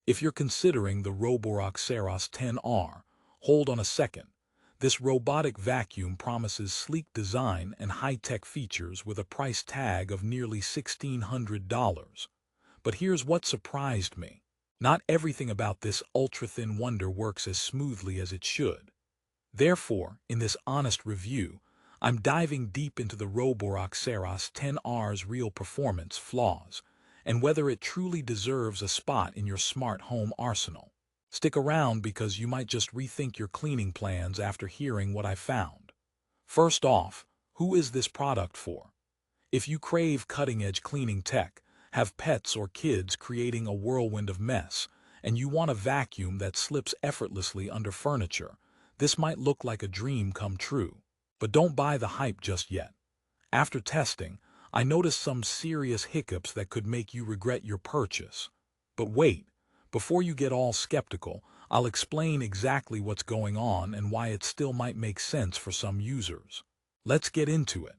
If you're considering the Roborock Saros 10R, hold on a second. This robotic vacuum promises sleek design and high-tech features with a price tag of nearly $1,600. But here's what surprised me. Not everything about this ultra-thin wonder works as smoothly as it should. Therefore, in this honest review, I'm diving deep into the Roborock Saros 10R's real performance flaws and whether it truly deserves a spot in your smart home arsenal. Stick around because you might just rethink your cleaning plans after hearing what I found. First off, who is this product for? If you crave cutting-edge cleaning tech, have pets or kids creating a whirlwind of mess, and you want a vacuum that slips effortlessly under furniture, this might look like a dream come true. But don't buy the hype just yet. After testing, I noticed some serious hiccups that could make you regret your purchase. But wait, before you get all skeptical, I'll explain exactly what's going on and why it still might make sense for some users. Let's get into it.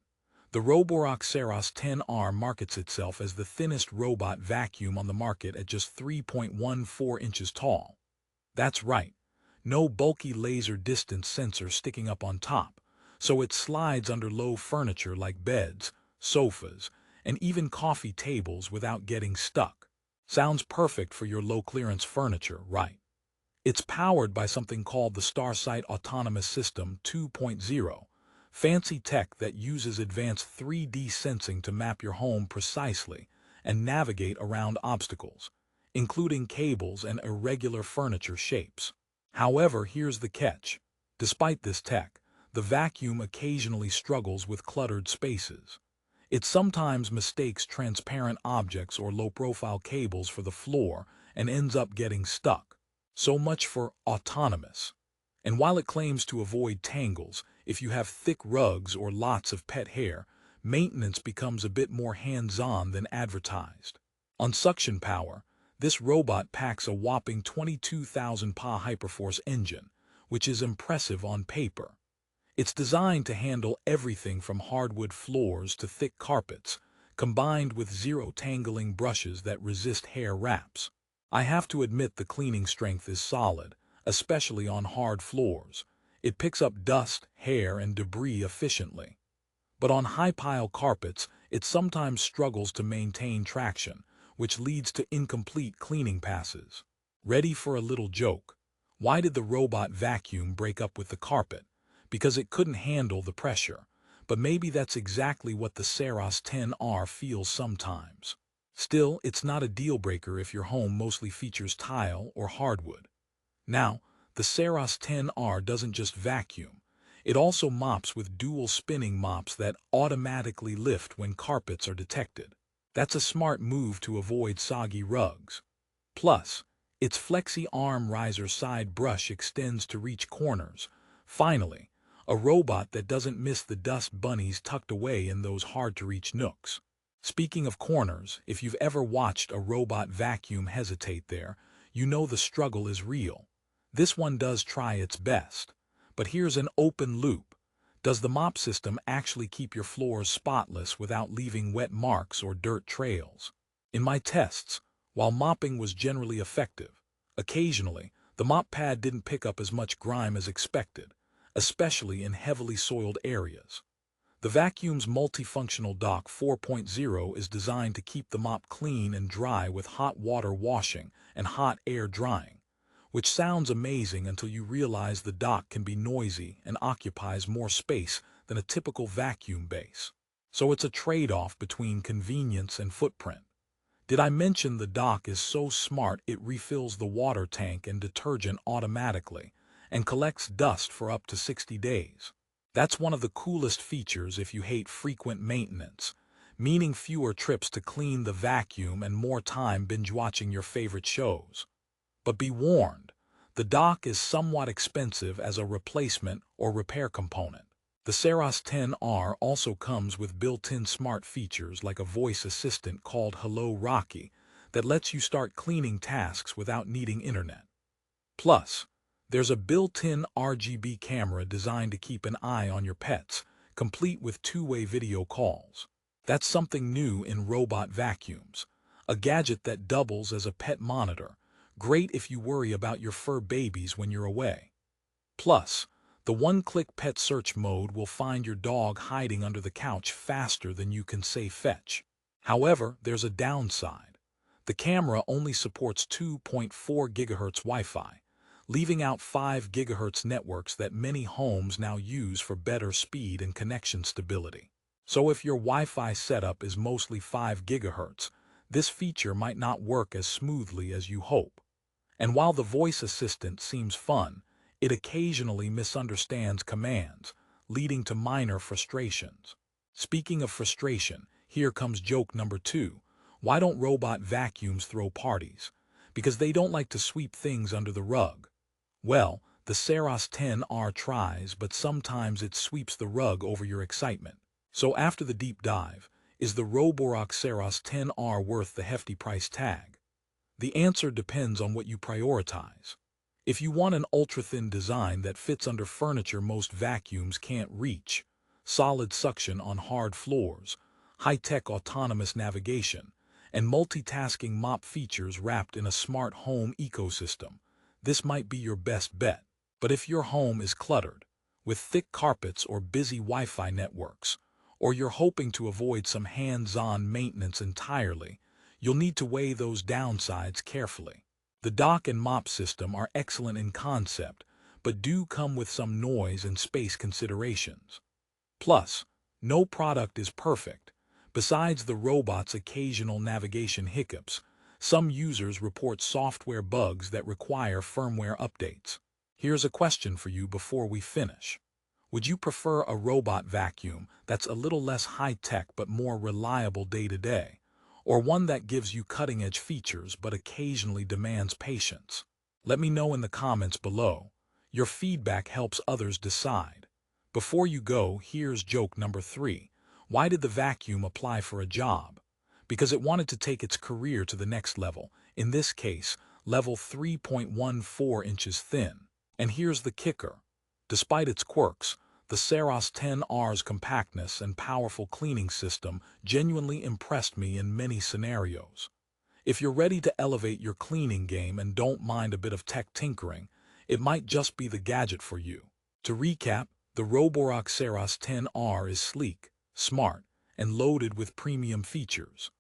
The Roborock Saros 10R markets itself as the thinnest robot vacuum on the market at just 3.14 inches tall. That's right, no bulky laser distance sensor sticking up on top, so it slides under low furniture like beds, sofas, and even coffee tables without getting stuck. Sounds perfect for your low-clearance furniture, right? It's powered by something called the Starsight Autonomous System 2.0, fancy tech that uses advanced 3D sensing to map your home precisely and navigate around obstacles, including cables and irregular furniture shapes. However, here's the catch. Despite this tech, the vacuum occasionally struggles with cluttered spaces. It sometimes mistakes transparent objects or low-profile cables for the floor and ends up getting stuck. So much for autonomous. And while it claims to avoid tangles, if you have thick rugs or lots of pet hair, maintenance becomes a bit more hands-on than advertised. On suction power, this robot packs a whopping 22,000 Pa Hyperforce engine, which is impressive on paper. It's designed to handle everything from hardwood floors to thick carpets, combined with zero-tangling brushes that resist hair wraps. I have to admit the cleaning strength is solid, especially on hard floors. It picks up dust, hair, and debris efficiently. But on high-pile carpets, it sometimes struggles to maintain traction, which leads to incomplete cleaning passes. Ready for a little joke? Why did the robot vacuum break up with the carpet? Because it couldn't handle the pressure. But maybe that's exactly what the Saros 10R feels sometimes. Still, it's not a deal-breaker if your home mostly features tile or hardwood. Now, the Saros 10R doesn't just vacuum. It also mops with dual spinning mops that automatically lift when carpets are detected. That's a smart move to avoid soggy rugs. Plus, its flexi arm riser side brush extends to reach corners. Finally, a robot that doesn't miss the dust bunnies tucked away in those hard-to-reach nooks. Speaking of corners, if you've ever watched a robot vacuum hesitate there, you know the struggle is real. This one does try its best. But here's an open loop. Does the mop system actually keep your floors spotless without leaving wet marks or dirt trails? In my tests, while mopping was generally effective, occasionally, the mop pad didn't pick up as much grime as expected, especially in heavily soiled areas. The vacuum's multifunctional dock 4.0 is designed to keep the mop clean and dry with hot water washing and hot air drying, which sounds amazing until you realize the dock can be noisy and occupies more space than a typical vacuum base. So it's a trade-off between convenience and footprint. Did I mention the dock is so smart it refills the water tank and detergent automatically and collects dust for up to 60 days? That's one of the coolest features if you hate frequent maintenance, meaning fewer trips to clean the vacuum and more time binge-watching your favorite shows. But be warned, the dock is somewhat expensive as a replacement or repair component. The Saros 10R also comes with built-in smart features like a voice assistant called Hello Rocky that lets you start cleaning tasks without needing internet. Plus, there's a built-in RGB camera designed to keep an eye on your pets, complete with two-way video calls. That's something new in robot vacuums, a gadget that doubles as a pet monitor, Great if you worry about your fur babies when you're away. Plus, the one-click pet search mode will find your dog hiding under the couch faster than you can say fetch. However, there's a downside. The camera only supports 2.4 GHz Wi-Fi, leaving out 5 GHz networks that many homes now use for better speed and connection stability. So if your Wi-Fi setup is mostly 5 GHz, this feature might not work as smoothly as you hope. And while the voice assistant seems fun, it occasionally misunderstands commands, leading to minor frustrations. Speaking of frustration, here comes joke number 2. Why don't robot vacuums throw parties? Because they don't like to sweep things under the rug. Well, the Saros 10R tries, but sometimes it sweeps the rug over your excitement. So after the deep dive, is the Roborock Saros 10R worth the hefty price tag? The answer depends on what you prioritize. If you want an ultra-thin design that fits under furniture most vacuums can't reach, solid suction on hard floors, high-tech autonomous navigation, and multitasking mop features wrapped in a smart home ecosystem, this might be your best bet. But if your home is cluttered, with thick carpets or busy Wi-Fi networks, or you're hoping to avoid some hands-on maintenance entirely, you'll need to weigh those downsides carefully. The dock and mop system are excellent in concept, but do come with some noise and space considerations. Plus, no product is perfect. Besides the robot's occasional navigation hiccups, some users report software bugs that require firmware updates. Here's a question for you before we finish. Would you prefer a robot vacuum that's a little less high-tech but more reliable day-to-day, or one that gives you cutting-edge features but occasionally demands patience? Let me know in the comments below. Your feedback helps others decide. Before you go, here's joke number 3. Why did the vacuum apply for a job? Because it wanted to take its career to the next level, in this case, level 3.14 inches thin. And here's the kicker. Despite its quirks, the Saros 10R's compactness and powerful cleaning system genuinely impressed me in many scenarios. If you're ready to elevate your cleaning game and don't mind a bit of tech tinkering, it might just be the gadget for you. To recap, the Roborock Saros 10R is sleek, smart, and loaded with premium features.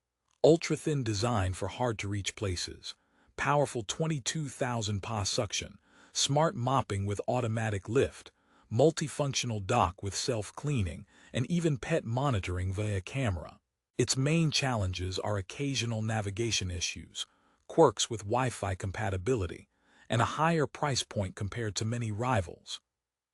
Ultra-thin design for hard-to-reach places, powerful 22,000 PA suction, smart mopping with automatic lift, multifunctional dock with self-cleaning, and even pet monitoring via camera. Its main challenges are occasional navigation issues, quirks with Wi-Fi compatibility, and a higher price point compared to many rivals.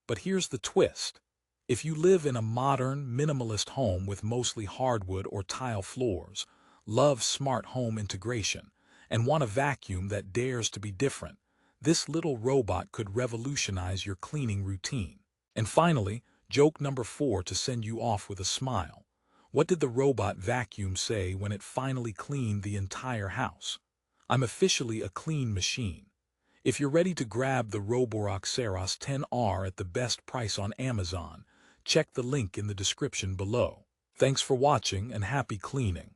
But here's the twist. If you live in a modern, minimalist home with mostly hardwood or tile floors, love smart home integration, and want a vacuum that dares to be different, this little robot could revolutionize your cleaning routine. And finally, joke number 4 to send you off with a smile. What did the robot vacuum say when it finally cleaned the entire house? I'm officially a clean machine. If you're ready to grab the Roborock Saros 10R at the best price on Amazon, check the link in the description below. Thanks for watching and happy cleaning.